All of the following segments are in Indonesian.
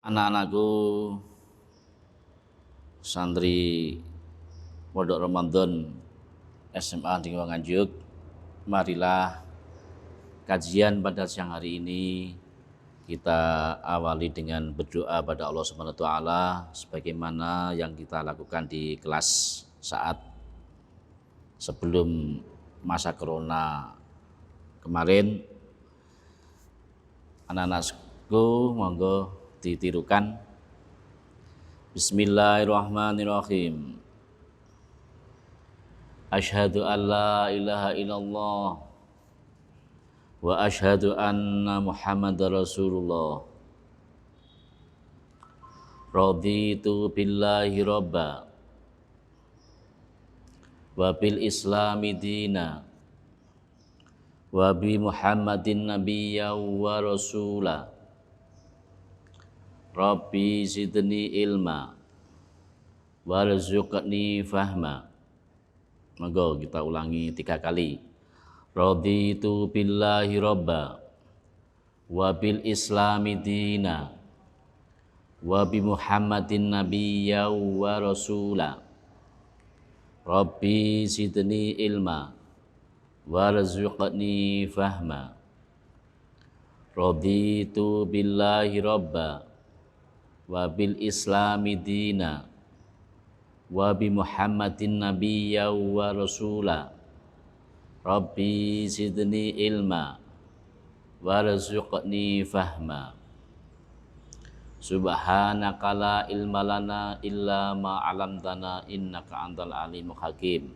Anak-anakku santri Pondok Ramadan SMA di Nganjuk, marilah kajian pada siang hari ini kita awali dengan berdoa pada Allah Subhanahu wa taala sebagaimana yang kita lakukan di kelas saat sebelum masa corona kemarin. Anak-anakku monggo ditirukan. Bismillahirrahmanirrahim. Asyhadu an la ilaha illallah wa asyhadu anna Muhammadar Rasulullah. Raditu billahi robba wa bil islami dina wa bi Muhammadin nabiyya wa rasula. Rabbi zidni ilma warzuqni fahma. Monggo kita ulangi 3 kali. Raditu billahi robba wa bil islami dina wa bi Muhammadin nabiyya wa rasula. Rabbi zidni ilma warzuqni fahma. Raditu billahi robba wa bil islami dina wa bi Muhammadin nabiyya wa rasula. Rabbi zidni ilma warzuqni fahma. Subhanaka la ilma lana illa ma 'allamtana innaka antal alimul hakim.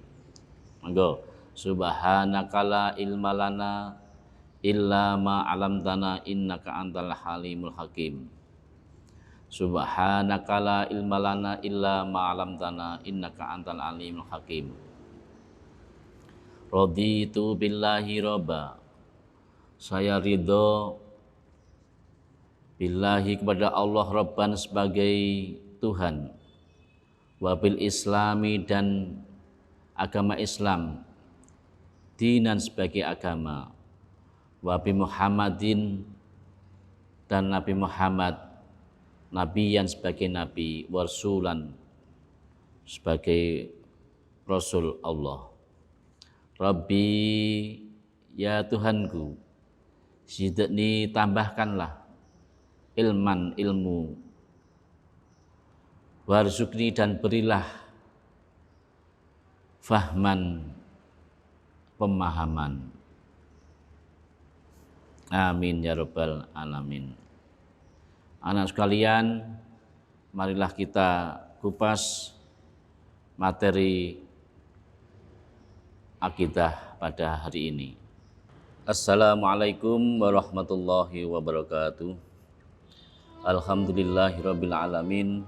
Monggo. Subhanaka la ilma lana illa ma 'allamtana innaka antal halimul hakim. Subhanaka la ilma lana illa ma 'allamtana innaka antal alimul hakim. Raditu billahi robba. Saya ridho billahi kepada Allah Rabban sebagai Tuhan. Wabil islami dan agama Islam. Dinan sebagai agama. Wabi Muhammadin dan Nabi Muhammad. Nabiyan sebagai nabi, warsulan sebagai rasul Allah. Rabbi, ya Tuhanku, zidni tambahkanlah ilman ilmu, warzuqni dan berilah fahman pemahaman. Amin ya rabbal alamin. Anak sekalian, marilah kita kupas materi akidah pada hari ini. Assalamualaikum warahmatullahi wabarakatuh. Alhamdulillahirabbil alamin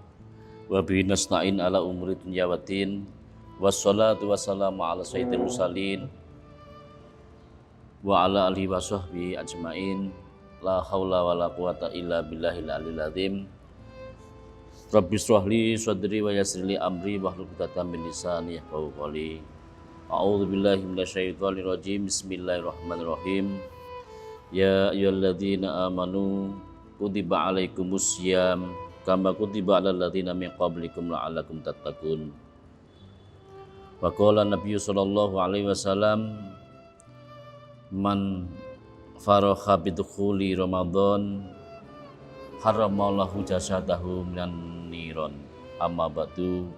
wa bihi nasta'in ala umuri dunya waddin. Wassalatu wassalamu ala sayyidil mursalin wa ala alihi wa sahbihi ajmain. La haula wala quwata illa billahil aliyil azim. Rabbi shrah li sadri wa yassir li amri wahlul 'uqdatam min lisani yafqahu qawli. A'udzu billahi minasyaitonir rajim. Bismillahirrahmanirrahim. Ya ayyuhalladzina amanu kutiba alaikumus syiyam kama kutiba alal ladzina min qablikum la'allakum tattaqun. Wa qala Nabi sallallahu alaihi wasallam, man faragha bidukhuli Ramadan haramallahu jasadahu minan niron. Amma ba'du.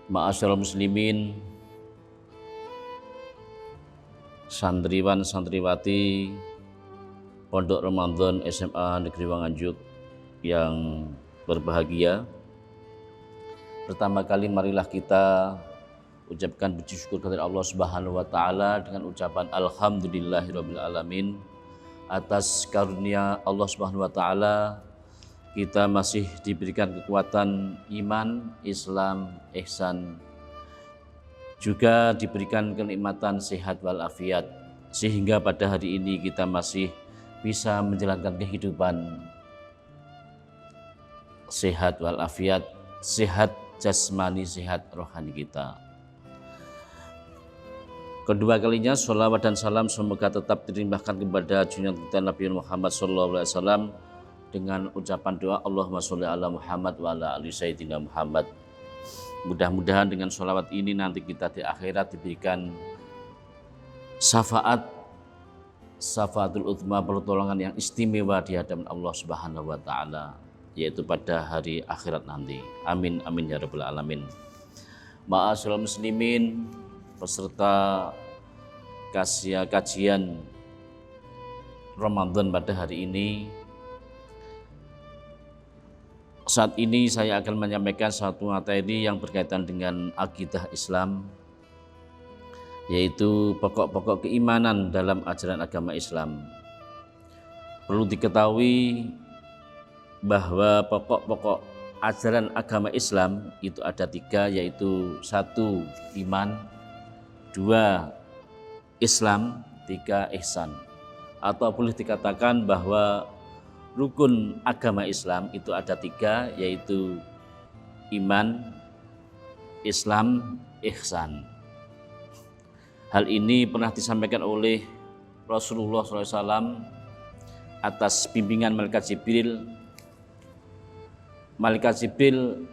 Ma'asyiral muslimin, santriwan santriwati Pondok Ramadan SMA Negeri Nganjuk yang berbahagia. Pertama kali marilah kita ucapkan puji syukur kepada Allah Subhanahu wa taala dengan ucapan alhamdulillahirabbil alamin. Atas karunia Allah Subhanahu wa taala kita masih diberikan kekuatan iman, Islam, ihsan, juga diberikan kenikmatan sehat walafiat, sehingga pada hari ini kita masih bisa menjalankan kehidupan sehat walafiat, sehat jasmani, sehat rohani kita. Kedua kalinya sholawat dan salam semoga tetap dilimpahkan kepada junjungan kita Nabi Muhammad SAW dengan ucapan doa Allahumma sholli ala Muhammad wa ala ali sayyidina Muhammad. Mudah-mudahan dengan sholawat ini nanti kita di akhirat diberikan syafaatul utsma, pertolongan yang istimewa di hadapan Allah Subhanahu wa taala, yaitu pada hari akhirat nanti. Amin amin ya rabbal alamin. Ma'asyiral muslimin, peserta kajian Ramadan pada hari ini. Saat ini saya akan menyampaikan satu materi yang berkaitan dengan akidah Islam, yaitu pokok-pokok keimanan dalam ajaran agama Islam. Perlu diketahui bahwa pokok-pokok ajaran agama Islam itu ada 3, yaitu 1 iman, 2 Islam, 3 ihsan. Atau boleh dikatakan bahwa rukun agama Islam itu ada 3, yaitu iman, Islam, ihsan. Hal ini pernah disampaikan oleh Rasulullah SAW atas bimbingan Malaikat Jibril. Malaikat Jibril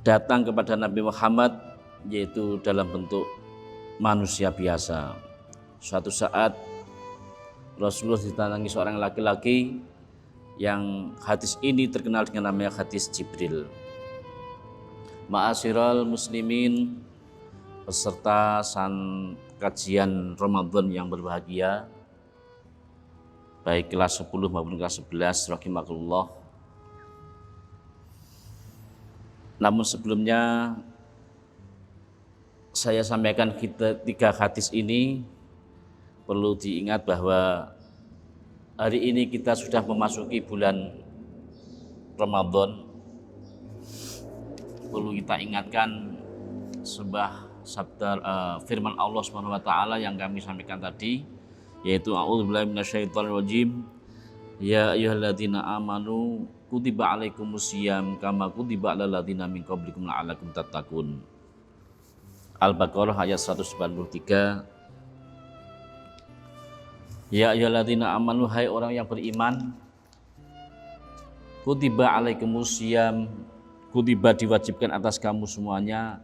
datang kepada Nabi Muhammad, yaitu dalam bentuk manusia biasa. Suatu saat Rasulullah didatangi seorang laki-laki yang hadis ini terkenal dengan namanya hadis Jibril. Ma'asyiral muslimin, peserta kajian Ramadan yang berbahagia, baik kelas 10 maupun kelas 11, rahimakumullah. Namun sebelumnya saya sampaikan 3 hadis ini. Perlu diingat bahwa hari ini kita sudah memasuki bulan Ramadan. Perlu kita ingatkan sebuah sabda firman Allah Subhanahu wa taala yang kami sampaikan tadi, yaitu a'udzubillahi minasyaitonirrajim, ya ayyuhalladzina amanu kutiba alaikumusiyam kama kutiba alal ladzina min qablikum la'allakum tattaqun. Al-Baqarah ayat 193. Ya ayyuhalladzina amanu, hai orang yang beriman, kutiba alaikumusiyam, kutiba diwajibkan atas kamu semuanya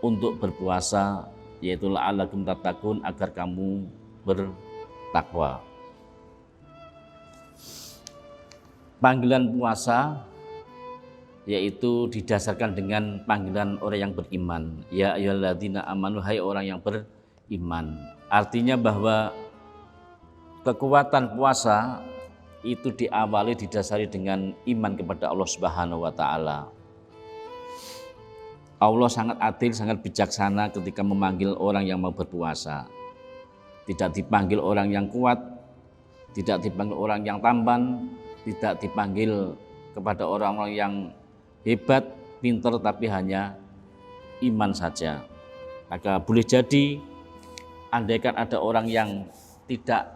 untuk berpuasa, yaitu la'allakum tattaqun, agar kamu bertakwa. Panggilan puasa yaitu didasarkan dengan panggilan orang yang beriman. Ya ayyuhalladzina amanu, hai orang yang beriman. Artinya bahwa kekuatan puasa itu diawali, didasari dengan iman kepada Allah Subhanahu wa taala. Allah sangat adil, sangat bijaksana ketika memanggil orang yang mau berpuasa. Tidak dipanggil orang yang kuat, tidak dipanggil orang yang tampan, tidak dipanggil kepada orang-orang yang hebat, pintar, tapi hanya iman saja. Maka boleh jadi andaikan ada orang yang tidak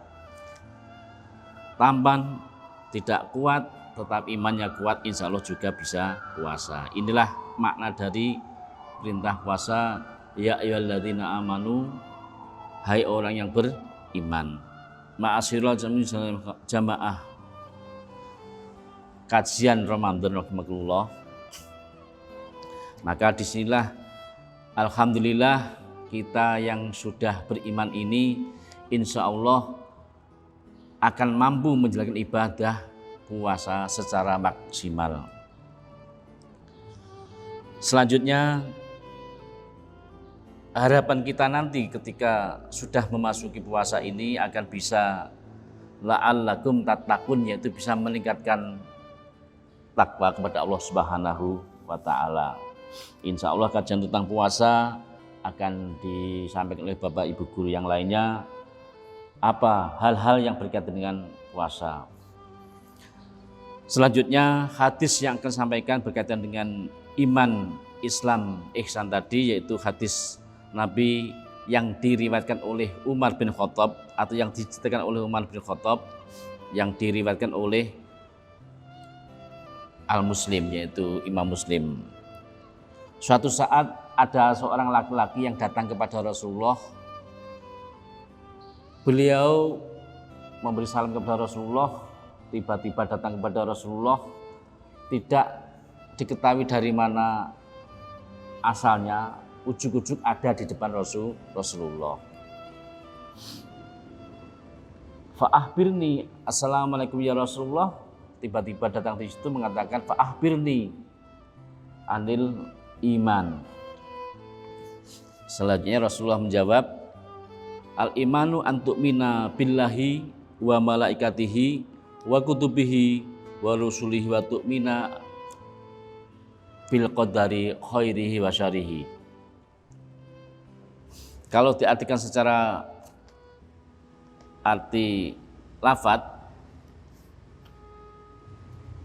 tampan, tidak kuat, tetapi imannya kuat, insya Allah juga bisa puasa. Inilah makna dari perintah puasa, ya ayyuhalladzina amanu, hai orang yang beriman. Ma'asyiral jamaah kajian Ramadan rahimakumullah. Maka disinilah alhamdulillah kita yang sudah beriman ini insya Allah akan mampu menjalankan ibadah puasa secara maksimal. Selanjutnya, harapan kita nanti ketika sudah memasuki puasa ini akan bisa la'allakum tattaqun, yaitu bisa meningkatkan takwa kepada Allah Subhanahu wa taala. Insya Allah kajian tentang puasa akan disampaikan oleh Bapak Ibu guru yang lainnya, apa hal-hal yang berkaitan dengan puasa. Selanjutnya hadis yang akan sampaikan berkaitan dengan iman, Islam, ihsan tadi, yaitu hadis Nabi yang diriwayatkan oleh Umar bin Khattab, atau yang diceritakan oleh Umar bin Khattab, yang diriwayatkan oleh Al-Muslim, yaitu Imam Muslim. Suatu saat ada seorang laki-laki yang datang kepada Rasulullah. Beliau memberi salam kepada Rasulullah, tiba-tiba datang kepada Rasulullah, tidak diketahui dari mana asalnya, ujuk-ujuk ada di depan Rasulullah. Fa'ahbirni, assalamualaikum ya Rasulullah, tiba-tiba datang di situ mengatakan fa'ahbirni anil iman. Selanjutnya Rasulullah menjawab, al-imanu antu'mina billahi wa malaikatihi wa kutubihi wa rusulihi wa tu'mina bil qadari khairihi wa syarihi. Kalau diartikan secara arti lafadz,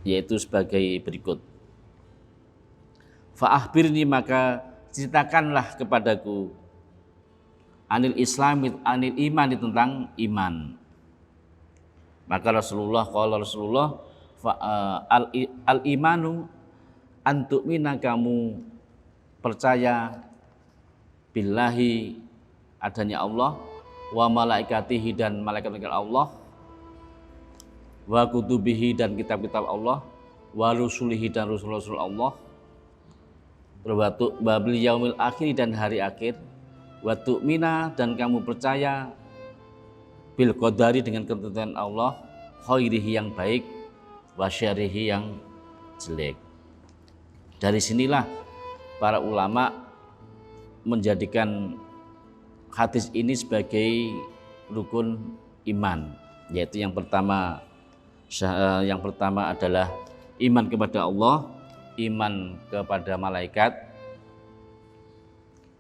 yaitu sebagai berikut. Fa'ahbirni, maka ceritakanlah kepadaku, anil Islam, anil iman, tentang iman. Maka Rasulullah al imanu antu'mina, kamu percaya billahi, adanya Allah, wa malaikatihi, dan malaikat-malaikat Allah, wa kutubihi, dan kitab-kitab Allah, wa rusulihi, dan rasul-rasul Allah, wa bil yaumil akhir, dan hari akhir, wa tu'mina, dan kamu percaya bil qadari, dengan ketentuan Allah, khairihi, yang baik, wa syarihi, yang jelek. Dari sinilah para ulama menjadikan hadis ini sebagai rukun iman, yaitu yang pertama adalah iman kepada Allah, iman kepada malaikat,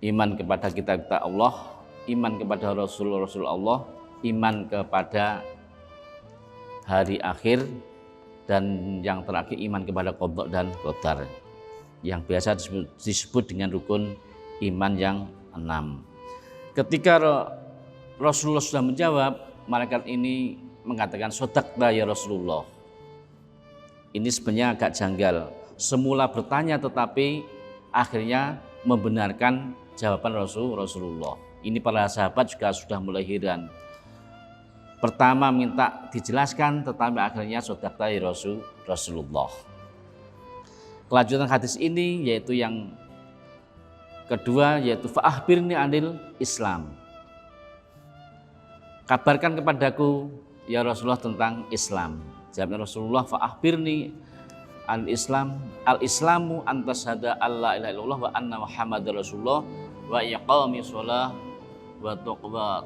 iman kepada kitab-kitab Allah, iman kepada rasul-rasul Allah, iman kepada hari akhir, dan yang terakhir iman kepada qada dan qadar, yang biasa disebut dengan rukun iman yang 6. Ketika Rasulullah sudah menjawab, malaikat ini mengatakan sodaqta ya Rasulullah. Ini sebenarnya agak janggal. Semula bertanya tetapi akhirnya membenarkan jawaban Rasulullah. Ini para sahabat juga sudah mulai heran. Pertama minta dijelaskan tetapi akhirnya sodaqta ya Rasulullah. Kelanjutan hadis ini yaitu yang kedua, yaitu fa'ahbirni anil Islam. Kabarkan kepadaku ya Rasulullah tentang Islam. Jawabnya Rasulullah, fa'ahbirni anil Islam. Al-Islamu antashhada alla ilaha illallah wa anna Muhammadar Rasulullah wa iqamis shalah wa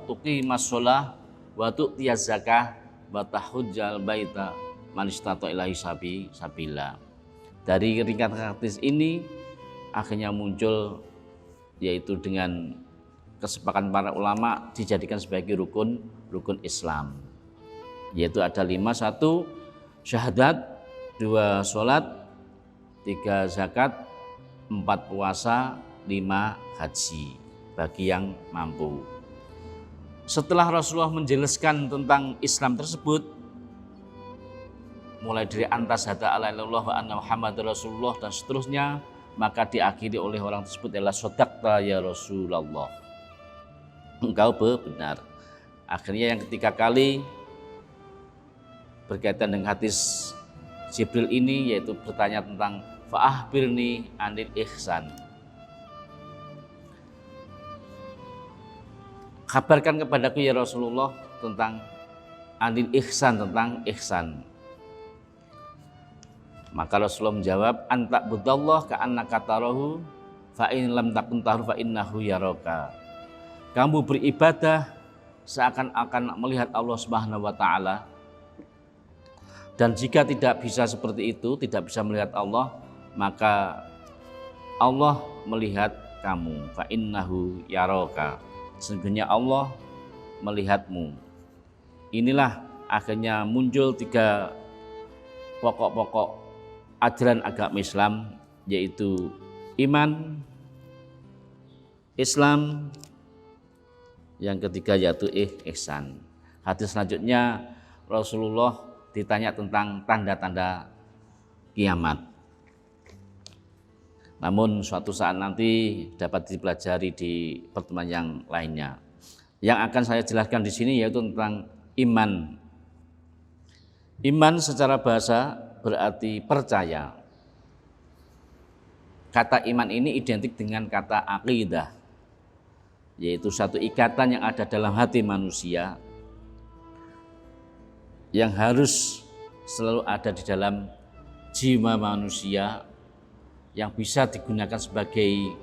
tuqimas shalah wa tu'tiyaz zakah wa tahujjal baita man istata ilaihi sabila. Dari ringkasan hadis ini akhirnya muncul, yaitu dengan kesepakatan para ulama dijadikan sebagai rukun Islam, yaitu ada 5: 1 syahadat, 2 sholat, 3 zakat, 4 puasa, 5 haji bagi yang mampu. Setelah Rasulullah menjelaskan tentang Islam tersebut, mulai dari antashhada alla ilaha illallah wa anna Muhammadar Rasulullah dan seterusnya, maka diakhiri oleh orang tersebut adalah sodaqta ya Rasulullah, engkau benar. Akhirnya yang ketiga kali berkaitan dengan hadis Jibril ini, yaitu bertanya tentang fa'ahbirni anil ihsan. Kabarkan kepadaku ya Rasulullah tentang anil ihsan, tentang ihsan. Maka Rasulullah menjawab, anta budallah ka'annaka tarahu fa in lam takun tarahu fa innahu yaraka. Kamu beribadah seakan-akan melihat Allah Subhanahu wa taala, dan jika tidak bisa seperti itu, tidak bisa melihat Allah, maka Allah melihat kamu. Fa innahu yaraka. Sesungguhnya Allah melihatmu. Inilah akhirnya muncul 3 pokok-pokok ajaran agama Islam, yaitu iman, Islam, yang ketiga yaitu ihsan. Hadis selanjutnya Rasulullah ditanya tentang tanda-tanda kiamat. Namun suatu saat nanti dapat dipelajari di pertemuan yang lainnya. Yang akan saya jelaskan di sini yaitu tentang iman Iman secara bahasa berarti percaya. Kata iman ini identik dengan kata aqidah, yaitu satu ikatan yang ada dalam hati manusia yang harus selalu ada di dalam jiwa manusia, yang bisa digunakan sebagai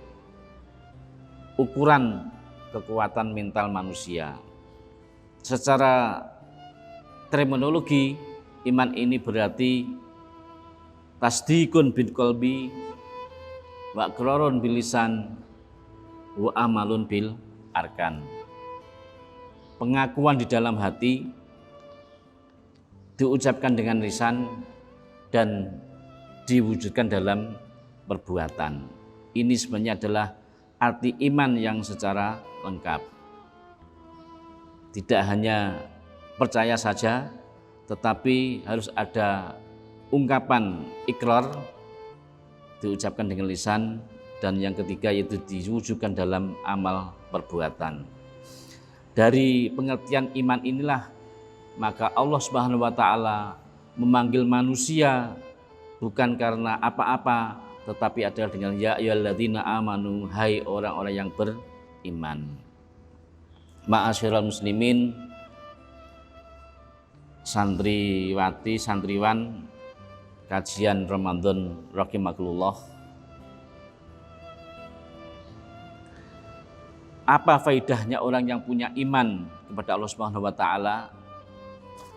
ukuran kekuatan mental manusia. Secara terminologi, iman ini berarti tasdikun bil qalbi wa iqrarun bil lisan wa amalun bil arkan. Pengakuan di dalam hati, diucapkan dengan lisan, dan diwujudkan dalam perbuatan. Ini sebenarnya adalah arti iman yang secara lengkap. Tidak hanya percaya saja, tetapi harus ada ungkapan ikrar, diucapkan dengan lisan, dan yang ketiga yaitu diwujudkan dalam amal perbuatan. Dari pengertian iman inilah maka Allah Subhanahu wa taala memanggil manusia bukan karena apa-apa, tetapi adalah dengan ya ayyuhalladzina amanu, hai orang-orang yang beriman. Ma'asyiral muslimin, santriwati, santriwan kajian Ramadan rahimakumullah. Apa faedahnya orang yang punya iman kepada Allah Subhanahu wa taala,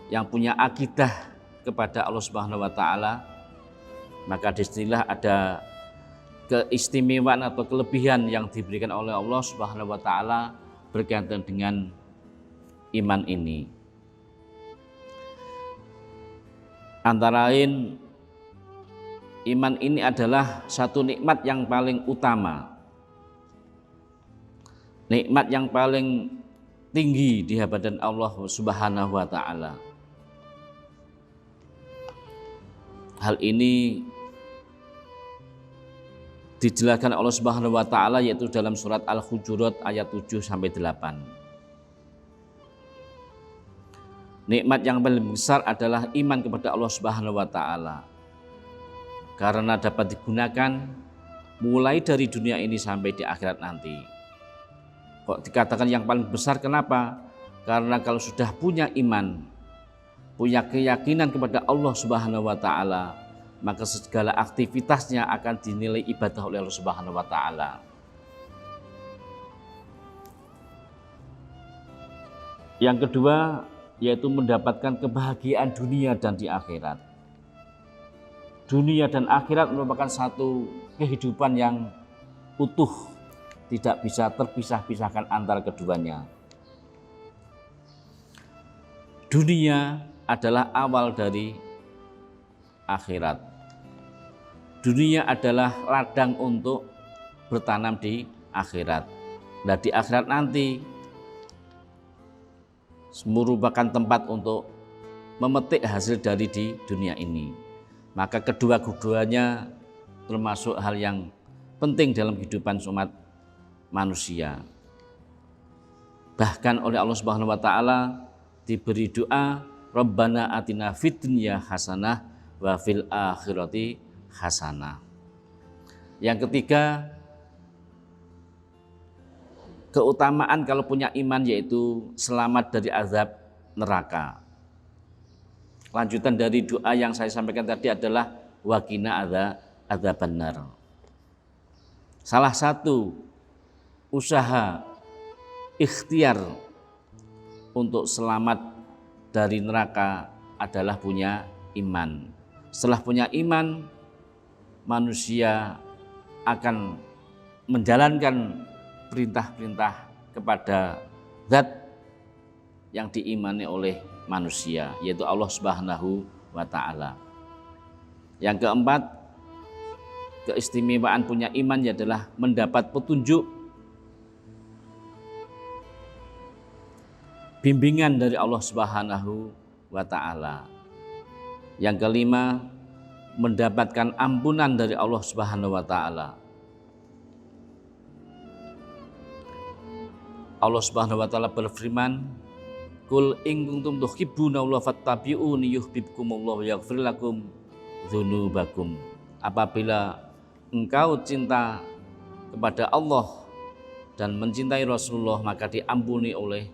yang punya akidah kepada Allah Subhanahu wa taala? Maka disinilah ada keistimewaan atau kelebihan yang diberikan oleh Allah Subhanahu wa taala berkaitan dengan iman ini. Antara lain, iman ini adalah satu nikmat yang paling utama, nikmat yang paling tinggi di hadapan Allah Subhanahu wa taala. Hal ini dijelaskan Allah Subhanahu wa taala yaitu dalam surat Al-Hujurat ayat 7 sampai 8. Nikmat yang paling besar adalah iman kepada Allah Subhanahu wa taala, karena dapat digunakan mulai dari dunia ini sampai di akhirat nanti. Kok dikatakan yang paling besar, kenapa? Karena kalau sudah punya iman, punya keyakinan kepada Allah Subhanahu wa taala, maka segala aktivitasnya akan dinilai ibadah oleh Allah Subhanahu wa taala. Yang kedua yaitu mendapatkan kebahagiaan dunia dan di akhirat. Dunia dan akhirat merupakan satu kehidupan yang utuh, tidak bisa terpisah-pisahkan antara keduanya. Dunia adalah awal dari akhirat. Dunia adalah ladang untuk bertanam di akhirat. Nah, di akhirat nanti merupakan tempat untuk memetik hasil dari di dunia ini. Maka kedua-duanya termasuk hal yang penting dalam kehidupan umat manusia. Bahkan oleh Allah Subhanahu wa taala diberi doa, Rabbana atina fid dunya hasanah wa fil akhirati hasanah. Yang ketiga, keutamaan kalau punya iman yaitu selamat dari azab neraka. Lanjutan dari doa yang saya sampaikan tadi adalah waqina adzaban nar. Salah satu usaha ikhtiar untuk selamat dari neraka adalah punya iman. Setelah punya iman, manusia akan menjalankan perintah-perintah kepada zat yang diimani oleh manusia, yaitu Allah Subhanahu wa taala. Yang keempat, keistimewaan punya iman adalah mendapat petunjuk, bimbingan dari Allah Subhanahu wa taala. Yang kelima, mendapatkan ampunan dari Allah Subhanahu wa taala. Allah Subhanahu wa taala berfirman, Qul in kuntum tuhibbunallaha fattabi'uni yuhibbukumullah wa yaghfir lakum dzunubakum. Apabila engkau cinta kepada Allah dan mencintai Rasulullah, maka diampuni oleh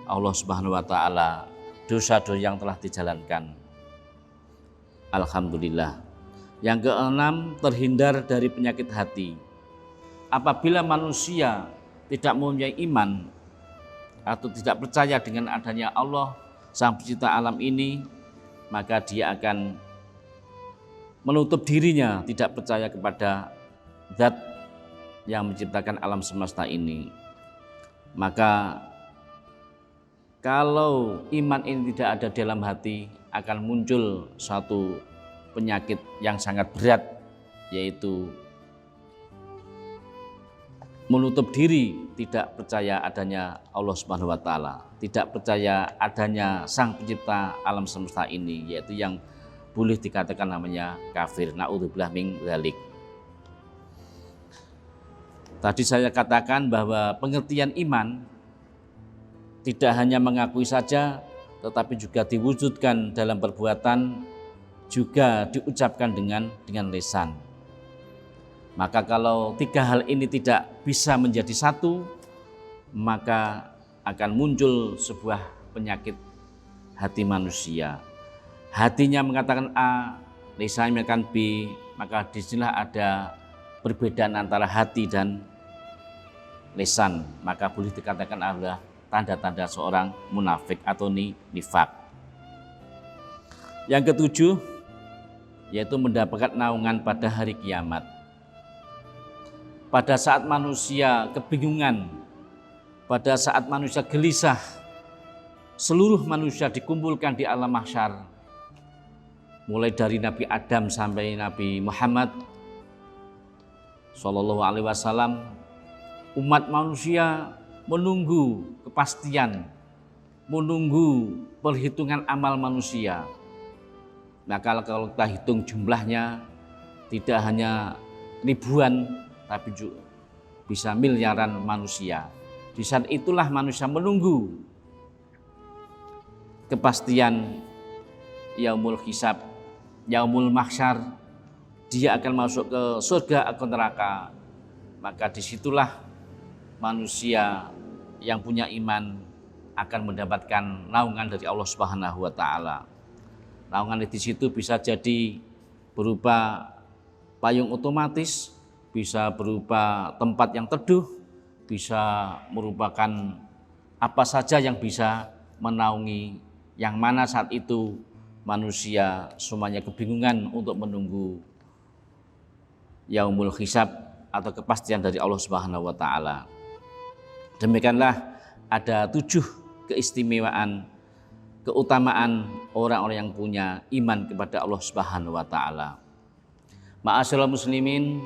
Allah Subhanahu wa taala dosa-dosa yang telah dijalankan. Alhamdulillah. Yang keenam, terhindar dari penyakit hati. Apabila manusia tidak mempunyai iman atau tidak percaya dengan adanya Allah Sang Pencipta alam ini, maka dia akan menutup dirinya, tidak percaya kepada Zat yang menciptakan alam semesta ini. Maka kalau iman ini tidak ada dalam hati, akan muncul suatu penyakit yang sangat berat, yaitu menutup diri, tidak percaya adanya Allah Subhanahu wa taala, tidak percaya adanya Sang Pencipta alam semesta ini, yaitu yang boleh dikatakan namanya kafir. Na'udzubillah min dzalik. Tadi saya katakan bahwa pengertian iman tidak hanya mengakui saja, tetapi juga diwujudkan dalam perbuatan, juga diucapkan dengan lisan. Maka kalau tiga hal ini tidak bisa menjadi satu, maka akan muncul sebuah penyakit hati manusia. Hatinya mengatakan A, lisannya mengatakan B, maka disinilah ada perbedaan antara hati dan lisan. Maka boleh dikatakan adalah tanda-tanda seorang munafik atau nifak. Yang ketujuh, yaitu mendapatkan naungan pada hari kiamat. Pada saat manusia kebingungan, pada saat manusia gelisah, seluruh manusia dikumpulkan di alam mahsyar, mulai dari Nabi Adam sampai Nabi Muhammad Shallallahu Alaihi Wasallam, umat manusia menunggu kepastian, menunggu perhitungan amal manusia. Nah, kalau kita hitung jumlahnya, tidak hanya ribuan, tapi juga bisa miliaran manusia. Di saat itulah manusia menunggu kepastian yaumul hisab, yaumul mahsyar, dia akan masuk ke surga atau neraka. Maka disitulah manusia yang punya iman akan mendapatkan naungan dari Allah Subhanahu wa taala. Naungan di situ bisa jadi berupa payung otomatis, bisa berupa tempat yang teduh, bisa merupakan apa saja yang bisa menaungi, yang mana saat itu manusia semuanya kebingungan untuk menunggu yaumul hisab atau kepastian dari Allah Subhanahu wa taala. Demikianlah ada 7 keistimewaan, keutamaan orang-orang yang punya iman kepada Allah Subhanahu wa taala. Ma'asyiral muslimin,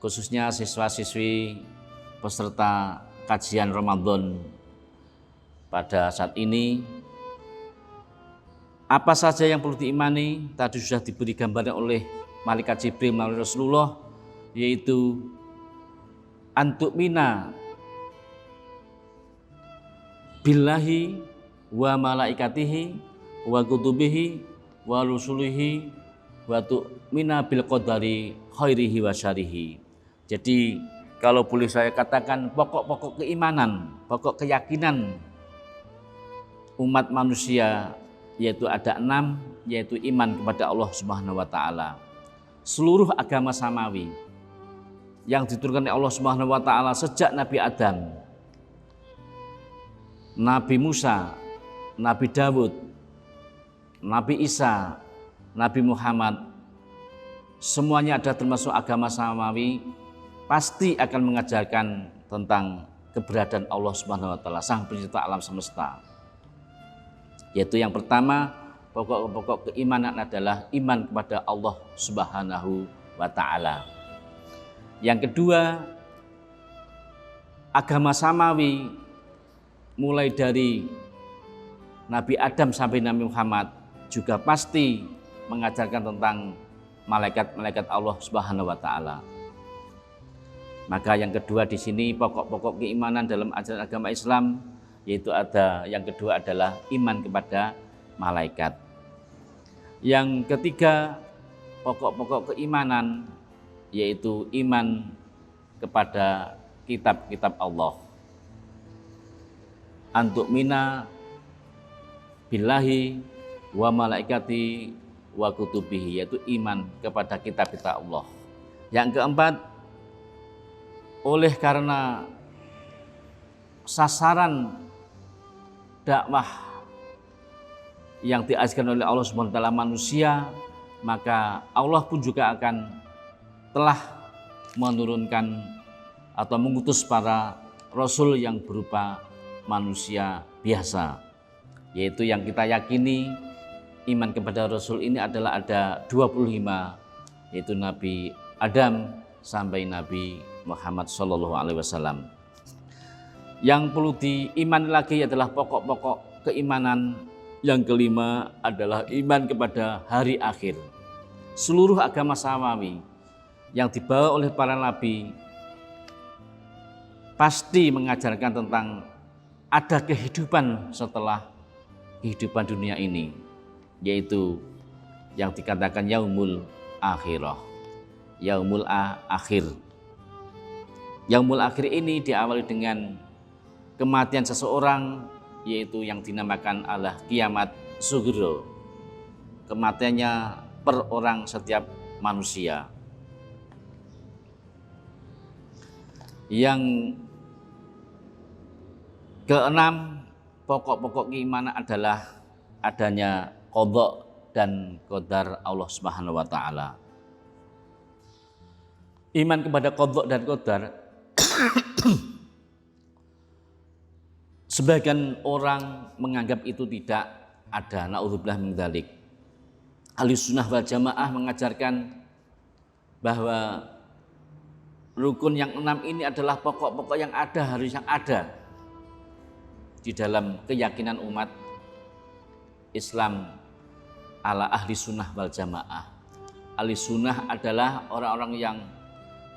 khususnya siswa-siswi peserta kajian Ramadan pada saat ini, apa saja yang perlu diimani tadi sudah diberi gambaran oleh malaikat Jibril melalui Rasulullah, yaitu antu'mina billahi wa malaikatihi wa kutubihi wa rusulihi wa tu'mina bil qadari khairihi wa syarihi. Jadi kalau boleh saya katakan pokok-pokok keimanan, pokok keyakinan umat manusia yaitu ada 6, yaitu iman kepada Allah Subhanahu wa taala. Seluruh agama samawi yang diturunkan oleh Allah Subhanahu wa taala sejak Nabi Adam, Nabi Musa, Nabi Dawud, Nabi Isa, Nabi Muhammad, semuanya ada termasuk agama samawi, pasti akan mengajarkan tentang keberadaan Allah Subhanahu wa taala, Sang Pencipta alam semesta. Yaitu yang pertama, pokok-pokok keimanan adalah iman kepada Allah Subhanahu wa taala. Yang kedua, agama samawi mulai dari Nabi Adam sampai Nabi Muhammad juga pasti mengajarkan tentang malaikat-malaikat Allah Subhanahu wa taala. Maka yang kedua di sini pokok-pokok keimanan dalam ajaran agama Islam yaitu yang kedua adalah iman kepada malaikat. Yang ketiga, pokok-pokok keimanan yaitu iman kepada kitab-kitab Allah. Antu'mina billahi wa malaikati wa kutubihi, yaitu iman kepada kitab-kitab Allah. Yang keempat, oleh karena sasaran dakwah yang diajarkan oleh Allah SWT manusia, maka Allah pun juga akan telah menurunkan atau mengutus para rasul yang berupa manusia biasa, yaitu yang kita yakini iman kepada rasul ini adalah ada 25, yaitu Nabi Adam sampai Nabi Muhammad SAW. Yang perlu diimani lagi adalah pokok-pokok keimanan. Yang kelima adalah iman kepada hari akhir. Seluruh agama samawi yang dibawa oleh para nabi pasti mengajarkan tentang ada kehidupan setelah kehidupan dunia ini, yaitu yang dikatakan yaumul akhirah, yaumul akhir. Yaumul akhir ini diawali dengan kematian seseorang, yaitu yang dinamakan adalah kiamat sughra, kematiannya per orang setiap manusia. Yang keenam, pokok-pokok keimanan adalah adanya qadha dan qadar Allah Subhanahu wa taala. Iman kepada qadha dan qadar sebagian orang menganggap itu tidak ada, na'udzubillah min dzalik. Ahlussunnah wal Jamaah mengajarkan bahwa rukun yang 6 ini adalah pokok-pokok yang ada, harus yang ada di dalam keyakinan umat Islam ala ahli sunnah wal jamaah. Ahli sunnah adalah orang-orang yang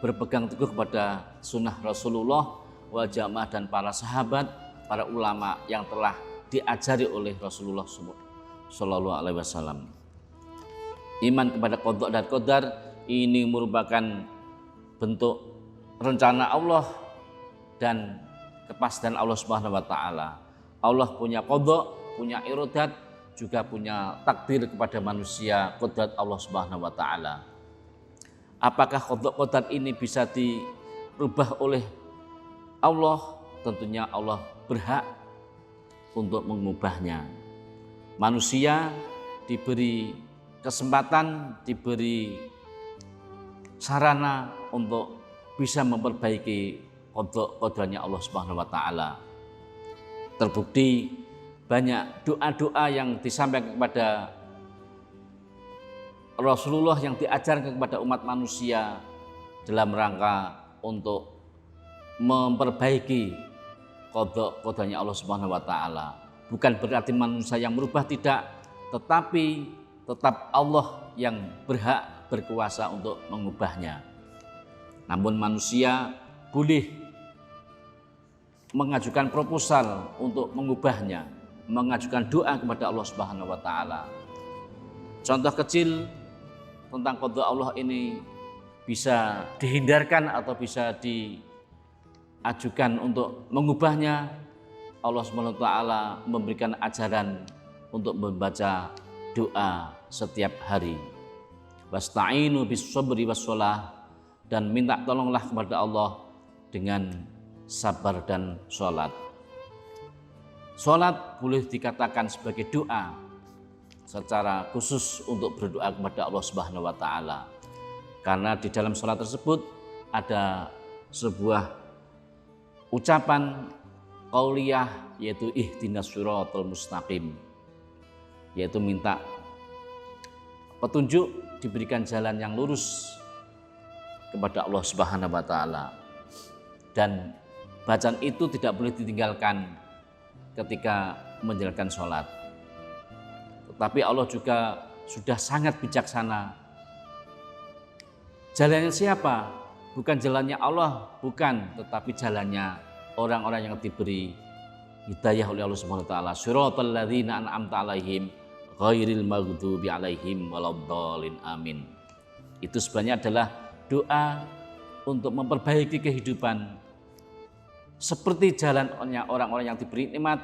berpegang teguh kepada sunnah Rasulullah wal jamaah dan para sahabat, para ulama yang telah diajari oleh Rasulullah Shallallahu Alaihi Wasallam. Iman kepada qadha dan qadar ini merupakan bentuk rencana Allah dan kepastian Allah Subhanahu wa taala. Allah punya qadha, punya iradat, juga punya takdir kepada manusia, qadrat Allah Subhanahu wa taala. Apakah qadha qadar ini bisa dirubah oleh Allah? Tentunya Allah berhak untuk mengubahnya. Manusia diberi kesempatan, diberi sarana untuk bisa memperbaiki qadha-qadarnya Allah Subhanahu wa taala. Terbukti banyak doa-doa yang disampaikan kepada Rasulullah yang diajarkan kepada umat manusia dalam rangka untuk memperbaiki qadha-qadarnya Allah Subhanahu wa taala. Bukan berarti manusia yang merubah, tidak, tetapi tetap Allah yang berhak berkuasa untuk mengubahnya. Namun manusia boleh mengajukan proposal untuk mengubahnya, mengajukan doa kepada Allah Subhanahu wa taala. Contoh kecil tentang qadha Allah ini bisa dihindarkan atau bisa diajukan untuk mengubahnya. Allah Subhanahu wa taala memberikan ajaran untuk membaca doa setiap hari. Wasta'inu bis-sabri was-shalah, dan minta tolonglah kepada Allah dengan sabar dan sholat. Sholat boleh dikatakan sebagai doa secara khusus untuk berdoa kepada Allah Subhanahu wa taala. Karena di dalam sholat tersebut ada sebuah ucapan qauliyah, yaitu ihdinas shiratal mustaqim, yaitu minta petunjuk, diberikan jalan yang lurus kepada Allah Subhanahu wa taala. Dan bacaan itu tidak boleh ditinggalkan ketika menjalankan sholat. Tetapi Allah juga sudah sangat bijaksana. Jalannya siapa? Bukan jalannya Allah, bukan, tetapi jalannya orang-orang yang diberi hidayah oleh Allah Subhanahu wa taala. Shiratal ladzina an'amta 'alaihim ghairil maghdubi 'alaihim waladdallin. Amin. Itu sebenarnya adalah doa untuk memperbaiki kehidupan seperti jalannya orang-orang yang diberi nikmat.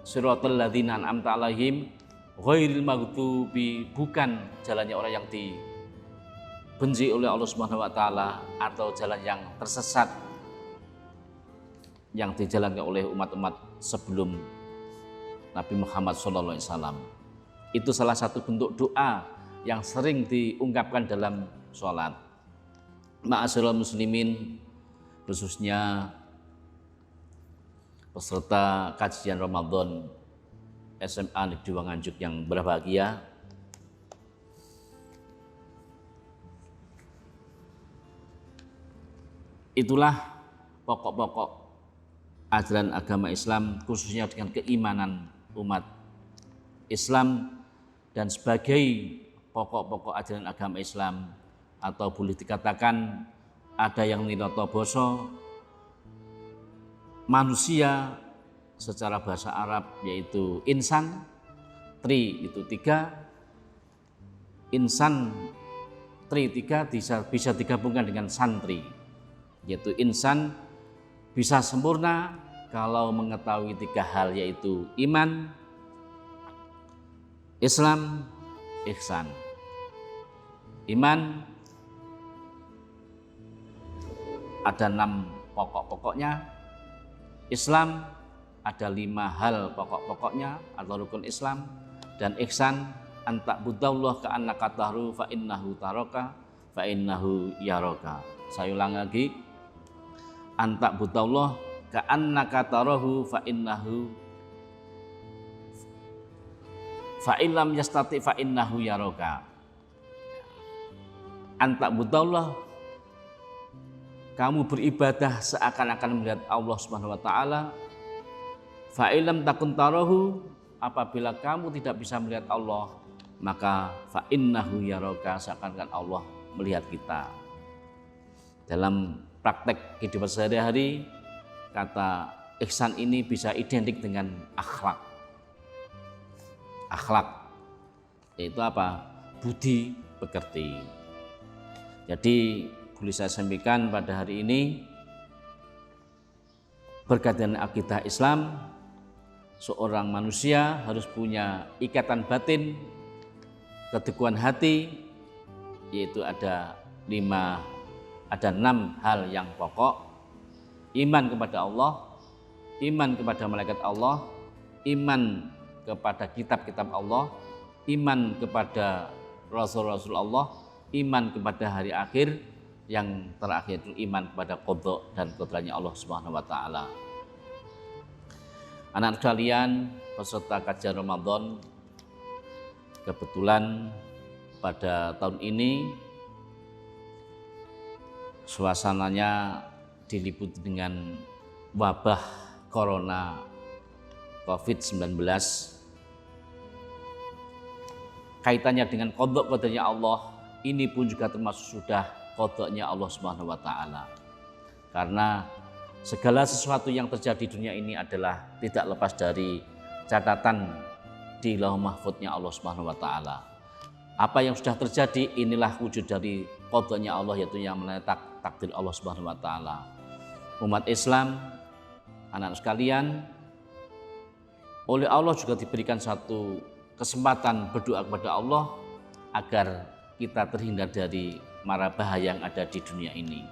Shiratal ladzina an'amta 'alaihim ghairil maghdubi, bukan jalannya orang yang dibenci oleh Allah Subhanahu wa taala atau jalan yang tersesat yang dijalankan oleh umat-umat sebelum Nabi Muhammad SAW. Itu salah satu bentuk doa yang sering diungkapkan dalam sholat. Ma'asyiral muslimin, khususnya peserta kajian Ramadan SMA Negeri Nganjuk yang berbahagia, itulah pokok-pokok ajaran agama Islam, khususnya dengan keimanan umat Islam, dan sebagai pokok-pokok ajaran agama Islam, atau boleh dikatakan ada yang ninoto boso manusia secara bahasa Arab, yaitu insan, tri itu 3, insan tri 3 bisa digabungkan dengan santri, yaitu insan bisa sempurna kalau mengetahui 3 hal, yaitu iman, Islam, ihsan. Iman ada 6 pokok-pokoknya, Islam ada 5 hal pokok-pokoknya atau rukun Islam, dan ihsan anta budallah ka annaka tahru fa innahu taraka fa innahu yaraka. Saya ulang lagi, anta budallah ka annaka tarahu fa innahu fa illam yastati fa innahu yaraka. Anta budallah, kamu beribadah seakan-akan melihat Allah Subhanahu wa taala. Fa illam takun tarahu, apabila kamu tidak bisa melihat Allah, maka fa innahu yaraka, seakan-akan Allah melihat kita. Dalam praktek kehidupan sehari-hari, kata ihsan ini bisa identik dengan akhlak. Akhlak yaitu apa? Budi pekerti. Jadi boleh saya sampaikan pada hari ini, berkaitan akidah Islam, seorang manusia harus punya ikatan batin, keteguhan hati, yaitu ada 6 hal yang pokok: iman kepada Allah, iman kepada malaikat Allah, iman kepada kitab-kitab Allah, iman kepada rasul-rasul Allah, iman kepada hari akhir, yang terakhir itu iman kepada qadha dan qadarnya Allah Subhanahu wa taala. Anak sekalian, peserta kajian Ramadan, kebetulan pada tahun ini suasananya diliputi dengan wabah corona COVID-19. Kaitannya dengan qadha qadarnya Allah, ini pun juga termasuk sudah qadha-nya Allah Subhanahu wa taala. Karena segala sesuatu yang terjadi di dunia ini adalah tidak lepas dari catatan di Lauh Mahfudz-nya Allah Subhanahu wa taala. Apa yang sudah terjadi inilah wujud dari qadha-nya Allah, yaitu yang menetap takdir Allah Subhanahu wa taala. Umat Islam, anak sekalian, oleh Allah juga diberikan satu kesempatan berdoa kepada Allah agar kita terhindar dari mara bahaya yang ada di dunia ini.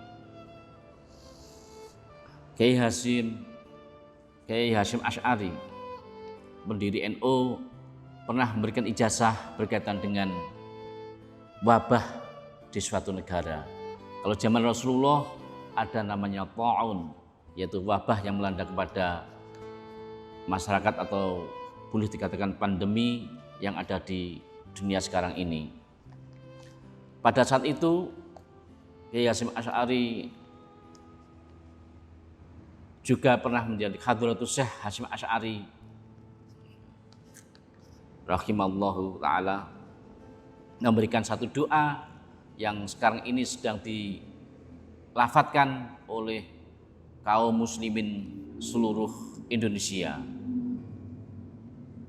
Kiai Hasyim Asy'ari, pendiri NU, pernah memberikan ijazah berkaitan dengan wabah di suatu negara. Kalau zaman Rasulullah ada namanya ta'un, yaitu wabah yang melanda kepada masyarakat, atau boleh dikatakan pandemi yang ada di dunia sekarang ini. Pada saat itu Kiai Hasyim Asy'ari juga pernah menjadi Hadratus Syekh Hasyim Asy'ari rahimallahu ta'ala, memberikan satu doa yang sekarang ini sedang dilafadzkan oleh kaum muslimin seluruh Indonesia.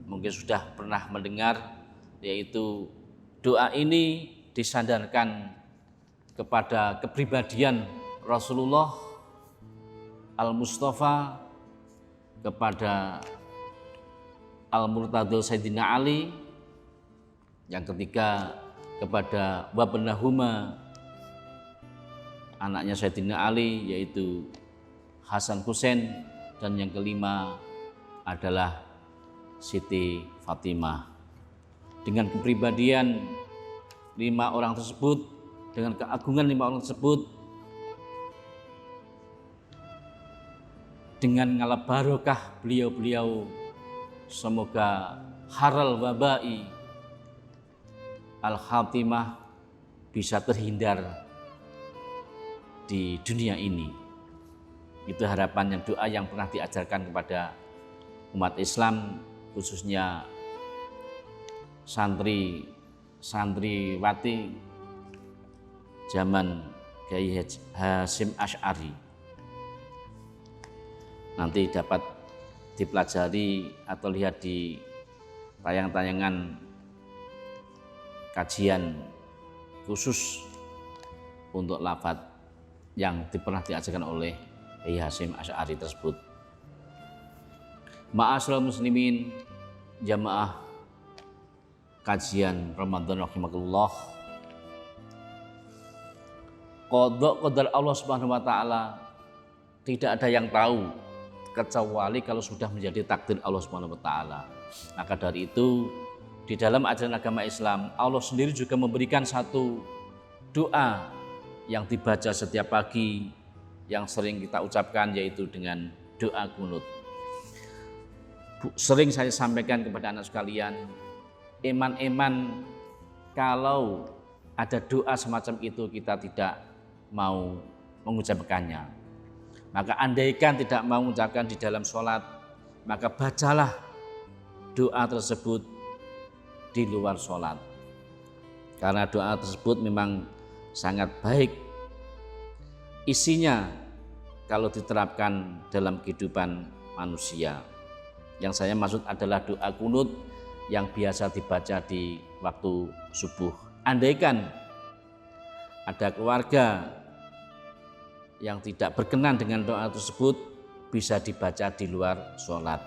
mungkin sudah pernah mendengar, yaitu doa ini disandarkan kepada kepribadian Rasulullah Al-Mustafa, kepada Al-Murtadil Sayyidina Ali, yang ketiga kepada wabnahuma, anaknya Sayyidina Ali yaitu Hasan Husain, dan yang kelima adalah Siti Fatimah. Dengan kepribadian 5 orang tersebut, dengan keagungan 5 orang tersebut, dengan ngalah barokah beliau-beliau, semoga haral wabai al-khatimah bisa terhindar di dunia ini. Itu harapan, yang doa yang pernah diajarkan kepada umat Islam, khususnya santriwati zaman Kiai Hasyim Asy'ari. Nanti dapat dipelajari atau lihat di tayang-tayangan kajian khusus untuk lafadz yang pernah diajarkan oleh Kiai Hasyim Asy'ari tersebut. Ma'asyiral muslimin, jamaah kajian Ramadan rahimakumullah. Qadha qadar Allah Subhanahu wa taala tidak ada yang tahu kecuali kalau sudah menjadi takdir Allah Subhanahu wa taala. Maka dari itu, di dalam ajaran agama Islam, Allah sendiri juga memberikan satu doa yang dibaca setiap pagi, yang sering kita ucapkan, yaitu dengan doa kunut. Sering saya sampaikan kepada anak sekalian, eman-eman kalau ada doa semacam itu kita tidak mau mengucapkannya. Maka andaikan tidak mau mengucapkan di dalam sholat, maka bacalah doa tersebut di luar sholat. Karena doa tersebut memang sangat baik isinya kalau diterapkan dalam kehidupan manusia. Yang saya maksud adalah doa kunut yang biasa dibaca di waktu subuh. Andaikan ada keluarga yang tidak berkenan dengan doa tersebut, bisa dibaca di luar sholat.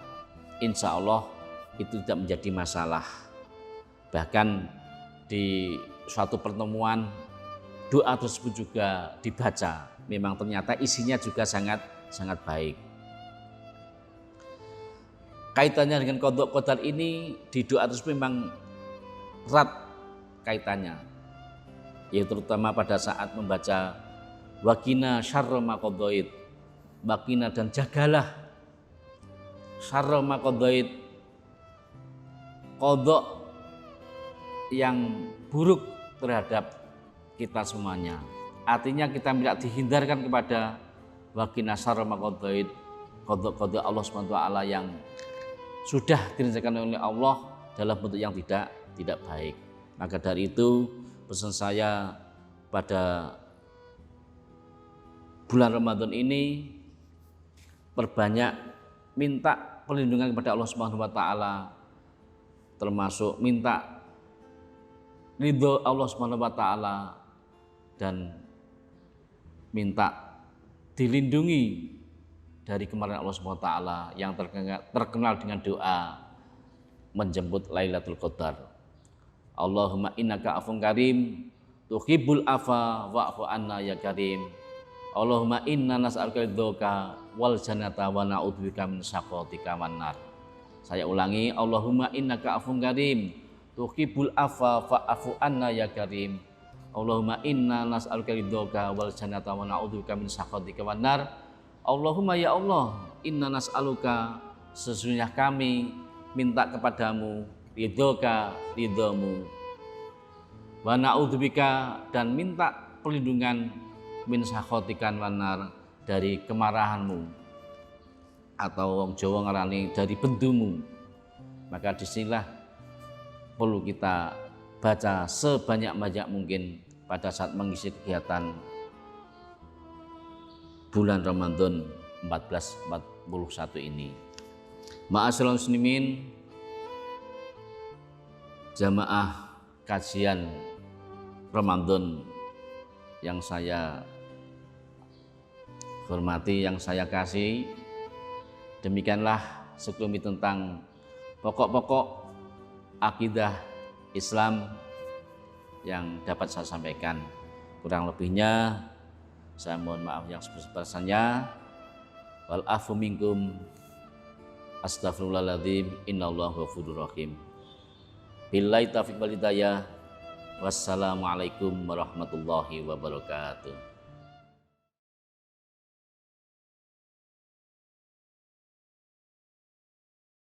Insya Allah itu tidak menjadi masalah. Bahkan di suatu pertemuan, doa tersebut juga dibaca. Memang ternyata isinya juga sangat baik. Kaitannya dengan qadha qadar ini, di doa tersebut memang erat kaitannya, yaitu terutama pada saat membaca wakina syarra ma qadait, wakina dan jagalah syarra ma qadait, qadha yang buruk terhadap kita semuanya. Artinya kita minta dihindarkan kepada wakina syarra ma qadait, qadha Allah Subhanahu wa taala yang sudah direncanakan oleh Allah dalam bentuk yang tidak baik. Maka dari itu, pesan saya pada bulan Ramadan ini, perbanyak minta perlindungan kepada Allah Subhanahu wa taala, termasuk minta ridho Allah Subhanahu wa taala dan minta dilindungi dari kemarahan Allah Subhanahu wa taala yang terkenal dengan doa menjemput Lailatul Qadar. Allahumma innaka afun karim tuhibbul afa wa'fu anna ya karim. Allahumma inna nas'aluka ridhoka wal jannata wa na'udzubika min syaqatika wan nar. Saya ulangi, Allahumma innaka afun karim tuhibbul afa fa'fu anna ya karim. Allahumma inna nas'aluka ridhoka wal jannata wa na'udzubika min syaqatika wan nar. Allahumma ya Allah, inna nas'aluka, sesungguhnya kami minta kepadamu ridhoka, ridhomu, wa na'udzubika, dan minta perlindungan min sakhotikan wanar, dari kemarahanmu, atau wong Jawa ngarani dari bendumu. Maka disinilah perlu kita baca sebanyak-banyak mungkin pada saat mengisi kegiatan bulan Ramadan 1441 ini. Ma'asyiral muslimin, jamaah kajian Ramadan yang saya hormati, yang saya kasih, demikianlah sekelumit tentang pokok-pokok akidah Islam yang dapat saya sampaikan. Kurang lebihnya saya mohon maaf yang sebesar-besarnya. Wal afu minkum, astaghfirullahaladzim, innallaha ghafurur rahim. Billahi taufiq wal hidayah. Wassalamualaikum warahmatullahi wabarakatuh.